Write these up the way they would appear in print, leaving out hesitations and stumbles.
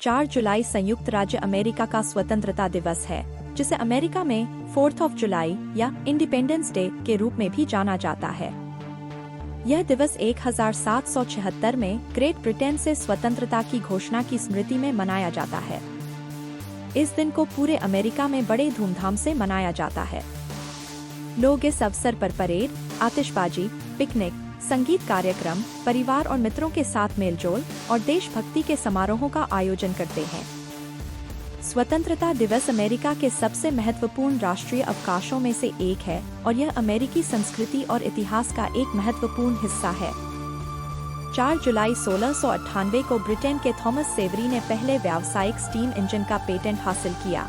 4 जुलाई संयुक्त राज्य अमेरिका का स्वतंत्रता दिवस है, जिसे अमेरिका में 4th ऑफ जुलाई या इंडिपेंडेंस डे के रूप में भी जाना जाता है। यह दिवस 1776 में ग्रेट ब्रिटेन से स्वतंत्रता की घोषणा की स्मृति में मनाया जाता है। इस दिन को पूरे अमेरिका में बड़े धूमधाम से मनाया जाता है। लोग इस अवसर पर परेड, आतिशबाजी, पिकनिक, संगीत कार्यक्रम, परिवार और मित्रों के साथ मेलजोल और देशभक्ति के समारोहों का आयोजन करते हैं। स्वतंत्रता दिवस अमेरिका के सबसे महत्वपूर्ण राष्ट्रीय अवकाशों में से एक है और यह अमेरिकी संस्कृति और इतिहास का एक महत्वपूर्ण हिस्सा है। 4 जुलाई 1698 को ब्रिटेन के थॉमस सेवरी ने पहले व्यावसायिक स्टीम इंजन का पेटेंट हासिल किया।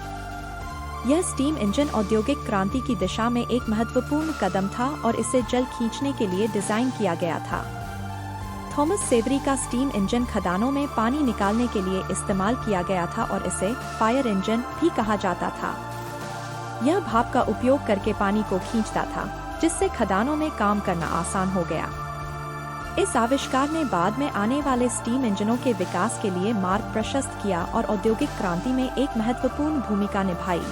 यह स्टीम इंजन औद्योगिक क्रांति की दिशा में एक महत्वपूर्ण कदम था और इसे जल खींचने के लिए डिजाइन किया गया था। थॉमस सेवरी का स्टीम इंजन खदानों में पानी निकालने के लिए इस्तेमाल किया गया था और इसे फायर इंजन भी कहा जाता था। यह भाप का उपयोग करके पानी को खींचता था, जिससे खदानों में काम करना आसान हो गया। इस आविष्कार ने बाद में आने वाले स्टीम इंजनों के विकास के लिए मार्ग प्रशस्त किया और औद्योगिक क्रांति में एक महत्वपूर्ण भूमिका निभाई।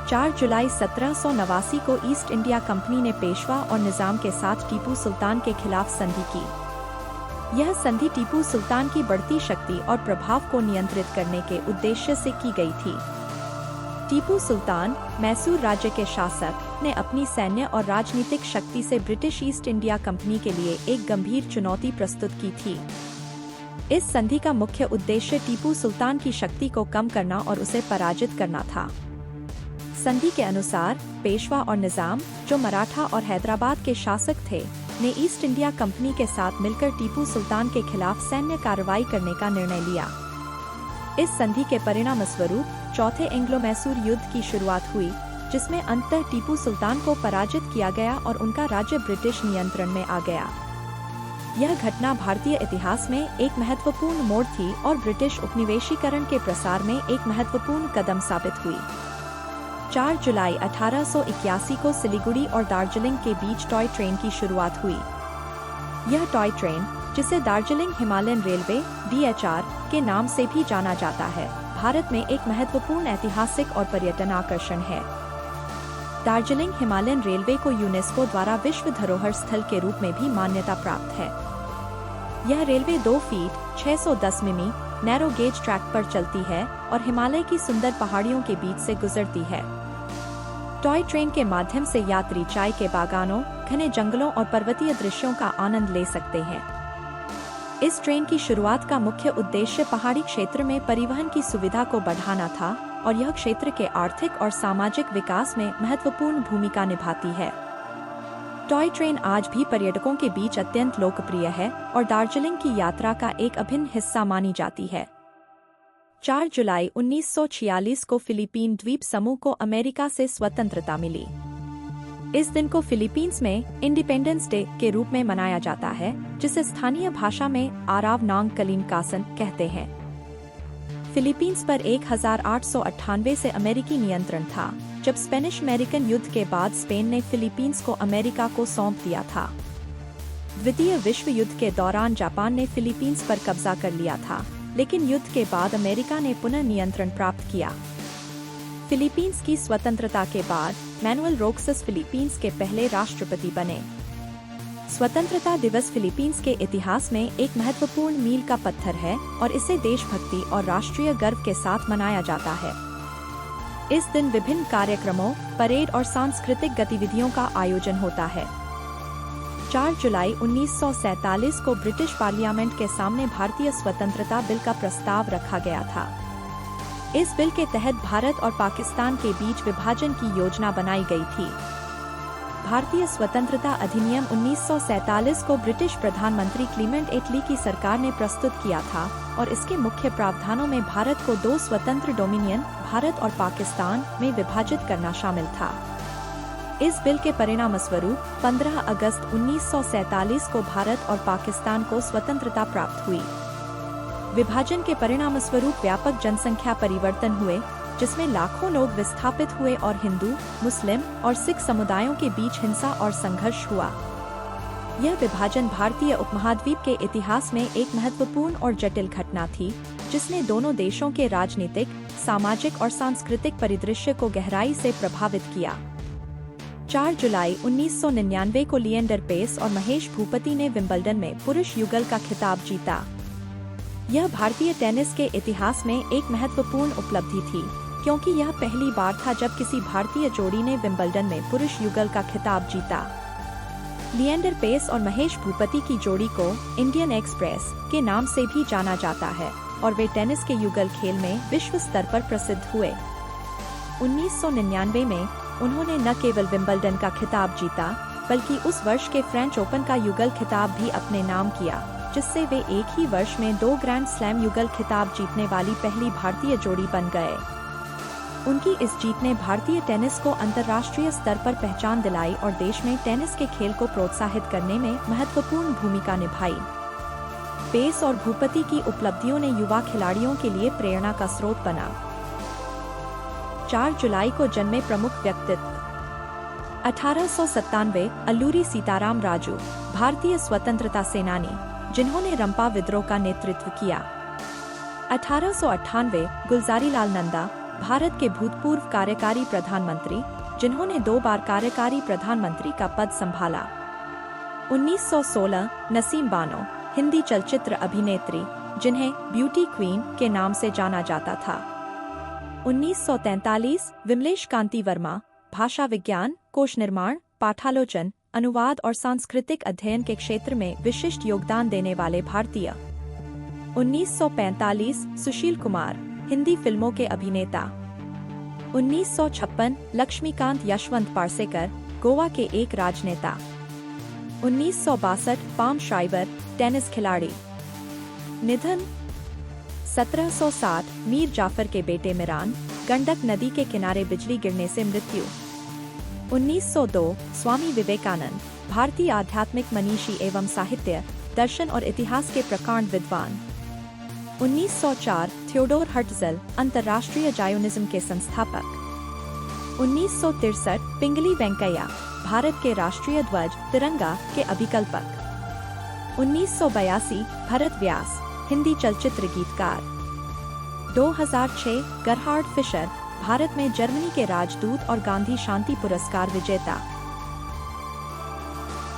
4 जुलाई 1789 को ईस्ट इंडिया कंपनी ने पेशवा और निजाम के साथ टीपू सुल्तान के खिलाफ संधि की। यह संधि टीपू सुल्तान की बढ़ती शक्ति और प्रभाव को नियंत्रित करने के उद्देश्य से की गई थी। टीपू सुल्तान, मैसूर राज्य के शासक, ने अपनी सैन्य और राजनीतिक शक्ति से ब्रिटिश ईस्ट इंडिया कंपनी के लिए एक गंभीर चुनौती प्रस्तुत की थी। इस संधि का मुख्य उद्देश्य टीपू सुल्तान की शक्ति को कम करना और उसे पराजित करना था। संधि के अनुसार पेशवा और निजाम, जो मराठा और हैदराबाद के शासक थे, ने ईस्ट इंडिया कंपनी के साथ मिलकर टीपू सुल्तान के खिलाफ सैन्य कार्रवाई करने का निर्णय लिया। इस संधि के परिणामस्वरूप चौथे एंग्लो मैसूर युद्ध की शुरुआत हुई, जिसमें अंततः टीपू सुल्तान को पराजित किया गया और उनका राज्य ब्रिटिश नियंत्रण में आ गया। यह घटना भारतीय इतिहास में एक महत्वपूर्ण मोड़ थी और ब्रिटिश उपनिवेशीकरण के प्रसार में एक महत्वपूर्ण कदम साबित हुई। 4 जुलाई 1881 को सिलीगुड़ी और दार्जिलिंग के बीच टॉय ट्रेन की शुरुआत हुई। यह टॉय ट्रेन, जिसे दार्जिलिंग हिमालयन रेलवे (DHR) के नाम से भी जाना जाता है, भारत में एक महत्वपूर्ण ऐतिहासिक और पर्यटन आकर्षण है। दार्जिलिंग हिमालयन रेलवे को यूनेस्को द्वारा विश्व धरोहर स्थल के रूप में भी मान्यता प्राप्त है। यह रेलवे 2 फीट 610 मिमी नैरो गेज ट्रैक पर चलती है और हिमालय की सुंदर पहाड़ियों के बीच से गुजरती है। टॉय ट्रेन के माध्यम से यात्री चाय के बागानों, घने जंगलों और पर्वतीय दृश्यों का आनंद ले सकते हैं। इस ट्रेन की शुरुआत का मुख्य उद्देश्य पहाड़ी क्षेत्र में परिवहन की सुविधा को बढ़ाना था और यह क्षेत्र के आर्थिक और सामाजिक विकास में महत्वपूर्ण भूमिका निभाती है। टॉय ट्रेन आज भी पर्यटकों के बीच अत्यंत लोकप्रिय है और दार्जिलिंग की यात्रा का एक अभिन्न हिस्सा मानी जाती है। 4 जुलाई 1946 को फिलीपीन द्वीप समूह को अमेरिका से स्वतंत्रता मिली। इस दिन को फिलीपींस में इंडिपेंडेंस डे के रूप में मनाया जाता है, जिसे स्थानीय भाषा में आराव नांग कलीनकासन कहते हैं। फिलीपींस पर 1898 से अमेरिकी नियंत्रण था, जब स्पेनिश अमेरिकन युद्ध के बाद स्पेन ने फिलीपींस को अमेरिका को सौंप दिया था। द्वितीय विश्व युद्ध के दौरान जापान ने फिलीपींस पर कब्जा कर लिया था, लेकिन युद्ध के बाद अमेरिका ने पुनः नियंत्रण प्राप्त किया। फिलीपींस की स्वतंत्रता के बाद मैनुअल रोक्सस फिलीपींस के पहले राष्ट्रपति बने। स्वतंत्रता दिवस फिलीपींस के इतिहास में एक महत्वपूर्ण मील का पत्थर है और इसे देशभक्ति और राष्ट्रीय गर्व के साथ मनाया जाता है। इस दिन विभिन्न कार्यक्रमों, परेड और सांस्कृतिक गतिविधियों का आयोजन होता है। 4 जुलाई 1947 को ब्रिटिश पार्लियामेंट के सामने भारतीय स्वतंत्रता बिल का प्रस्ताव रखा गया था। इस बिल के तहत भारत और पाकिस्तान के बीच विभाजन की योजना बनाई गई थी। भारतीय स्वतंत्रता अधिनियम 1947 को ब्रिटिश प्रधानमंत्री क्लीमेंट एटली की सरकार ने प्रस्तुत किया था और इसके मुख्य प्रावधानों में भारत को 2 स्वतंत्र डोमिनियन, भारत और पाकिस्तान, में विभाजित करना शामिल था। इस बिल के परिणामस्वरूप 15 अगस्त 1947 को भारत और पाकिस्तान को स्वतंत्रता प्राप्त हुई। विभाजन के परिणामस्वरूप व्यापक जनसंख्या परिवर्तन हुए, जिसमें लाखों लोग विस्थापित हुए और हिंदू, मुस्लिम और सिख समुदायों के बीच हिंसा और संघर्ष हुआ। यह विभाजन भारतीय उपमहाद्वीप के इतिहास में एक महत्वपूर्ण और जटिल घटना थी, जिसने दोनों देशों के राजनीतिक, सामाजिक और सांस्कृतिक परिदृश्य को गहराई से प्रभावित किया। 4 जुलाई 1999 को लिएंडर पेस और महेश भूपति ने विंबलडन में पुरुष युगल का खिताब जीता। यह भारतीय टेनिस के इतिहास में एक महत्वपूर्ण उपलब्धि थी, क्योंकि यह पहली बार था जब किसी भारतीय जोड़ी ने विंबलडन में पुरुष युगल का खिताब जीता। लिएंडर पेस और महेश भूपति की जोड़ी को इंडियन एक्सप्रेस के नाम से भी जाना जाता है और वे टेनिस के युगल खेल में विश्व स्तर पर प्रसिद्ध हुए। 1999 में उन्होंने न केवल विंबलडन का खिताब जीता, बल्कि उस वर्ष के फ्रेंच ओपन का युगल खिताब भी अपने नाम किया, जिससे वे एक ही वर्ष में 2 ग्रैंड स्लैम युगल खिताब जीतने वाली पहली भारतीय जोड़ी बन गए। उनकी इस जीत ने भारतीय टेनिस को अंतर्राष्ट्रीय स्तर पर पहचान दिलाई और देश में टेनिस के खेल को प्रोत्साहित करने में महत्वपूर्ण भूमिका निभाई। पेस और भूपति की उपलब्धियों ने युवा खिलाड़ियों के लिए प्रेरणा का स्रोत बना। 4 जुलाई को जन्मे प्रमुख व्यक्तित्व। 1897 अल्लूरी सीताराम राजू, भारतीय स्वतंत्रता सेनानी, जिन्होंने रंपा विद्रोह का नेतृत्व किया। 1898 गुलजारीलाल नंदा, भारत के भूतपूर्व कार्यकारी प्रधानमंत्री, जिन्होंने 2 बार कार्यकारी प्रधानमंत्री का पद संभाला। 1916 नसीम बानो, हिंदी चलचित्र अभिनेत्री, जिन्हें ब्यूटी क्वीन के नाम से जाना जाता था। 1943 विमलेश कांति वर्मा, भाषा विज्ञान, कोश निर्माण, पाठालोचन, अनुवाद और सांस्कृतिक अध्ययन के क्षेत्र में विशिष्ट योगदान देने वाले भारतीय। 1945 सुशील कुमार, हिंदी फिल्मों के अभिनेता। 1956 लक्ष्मीकांत यशवंत पार्सेकर, गोवा के एक राजनेता। 1962 पाम श्राइबर, टेनिस खिलाड़ी। निधन 1760 मीर जाफर के बेटे मिरान, गंडक नदी के किनारे बिजली गिरने से मृत्यु। 1902 स्वामी विवेकानंद, भारतीय आध्यात्मिक मनीषी एवं साहित्य, दर्शन और इतिहास के प्रकांड विद्वान। 1904 थियोडोर हर्टज़ल, अंतर्राष्ट्रीय जायोनिज्म के संस्थापक। 1963 पिंगली वेंकैया, भारत के राष्ट्रीय ध्वज तिरंगा के अभिकल्पक। 1982 भरत व्यास, हिंदी चलचित्र गीतकार। 2006 गरहार्ड फिशर, भारत में जर्मनी के राजदूत और गांधी शांति पुरस्कार विजेता।